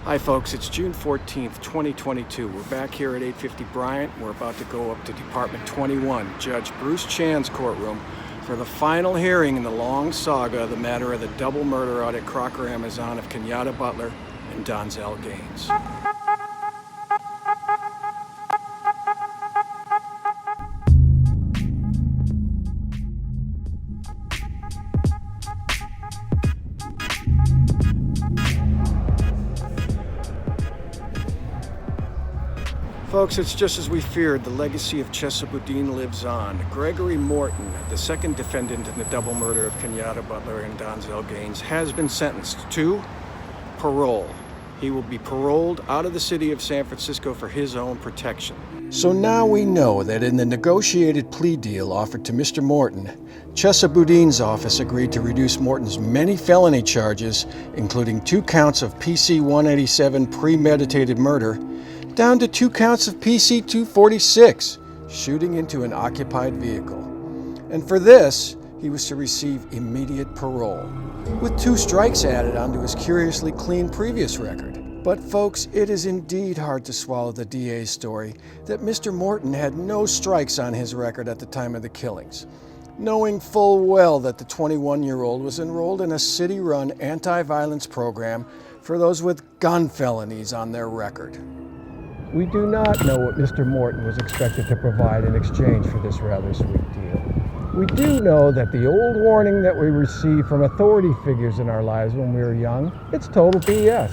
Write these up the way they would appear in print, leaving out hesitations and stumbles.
Hi folks, it's June 14th, 2022. We're back here at 850 Bryant. We're about to go up to Department 21, Judge Bruce Chan's courtroom for the final hearing in the long saga of the matter of the double murder out at Crocker, Amazon of Kenyatta Butler and Donzel Gaines. Folks, it's just as we feared. The legacy of Chesa Boudin lives on. Gregory Morton, the second defendant in the double murder of Kenyatta Butler and Donzel Gaines, has been sentenced to parole. He will be paroled out of the city of San Francisco for his own protection. So now we know that in the negotiated plea deal offered to Mr. Morton, Chesa Boudin's office agreed to reduce Morton's many felony charges, including 2 counts of PC 187 premeditated murder, down to 2 counts of PC 246, shooting into an occupied vehicle. And for this, he was to receive immediate parole, with 2 strikes added onto his curiously clean previous record. But folks, it is indeed hard to swallow the DA's story that Mr. Morton had no strikes on his record at the time of the killings, knowing full well that the 21-year-old was enrolled in a city-run anti-violence program for those with gun felonies on their record. We do not know what Mr. Morton was expected to provide in exchange for this rather sweet deal. We do know that the old warning that we received from authority figures in our lives when we were young, it's total BS.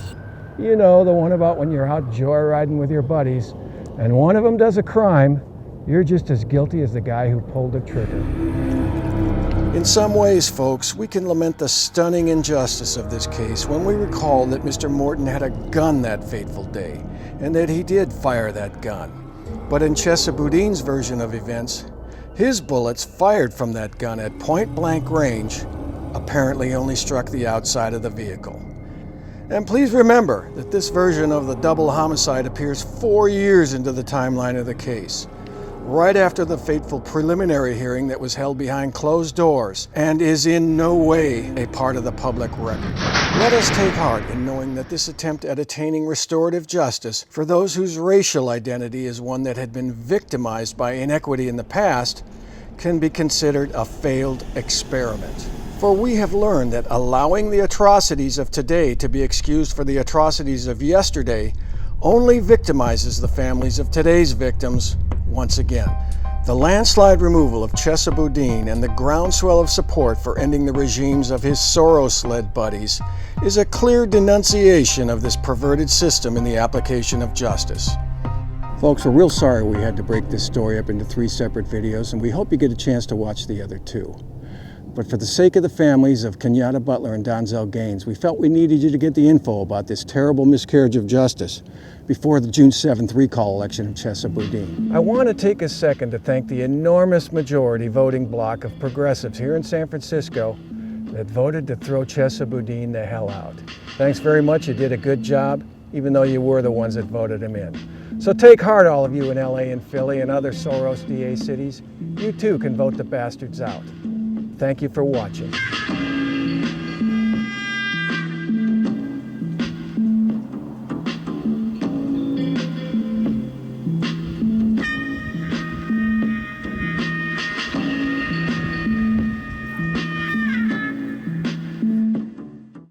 You know, the one about when you're out joyriding with your buddies and one of them does a crime, you're just as guilty as the guy who pulled the trigger. In some ways, folks, we can lament the stunning injustice of this case when we recall that Mr. Morton had a gun that fateful day, and that he did fire that gun. But in Chesa Boudin's version of events, his bullets fired from that gun at point-blank range apparently only struck the outside of the vehicle. And please remember that this version of the double homicide appears 4 years into the timeline of the case, right after the fateful preliminary hearing that was held behind closed doors and is in no way a part of the public record. Let us take heart in knowing that this attempt at attaining restorative justice for those whose racial identity is one that had been victimized by inequity in the past can be considered a failed experiment. For we have learned that allowing the atrocities of today to be excused for the atrocities of yesterday only victimizes the families of today's victims once again. The landslide removal of Chesa Boudin and the groundswell of support for ending the regimes of his Soros-led buddies is a clear denunciation of this perverted system in the application of justice. Folks, we're real sorry we had to break this story up into 3 separate videos, and we hope you get a chance to watch the other 2. But for the sake of the families of Kenyatta Butler and Donzel Gaines, we felt we needed you to get the info about this terrible miscarriage of justice before the June 7th recall election of Chesa Boudin. I want to take a second to thank the enormous majority voting bloc of progressives here in San Francisco that voted to throw Chesa Boudin the hell out. Thanks very much. You did a good job, even though you were the ones that voted him in. So take heart, all of you in LA and Philly and other Soros DA cities. You too can vote the bastards out. Thank you for watching.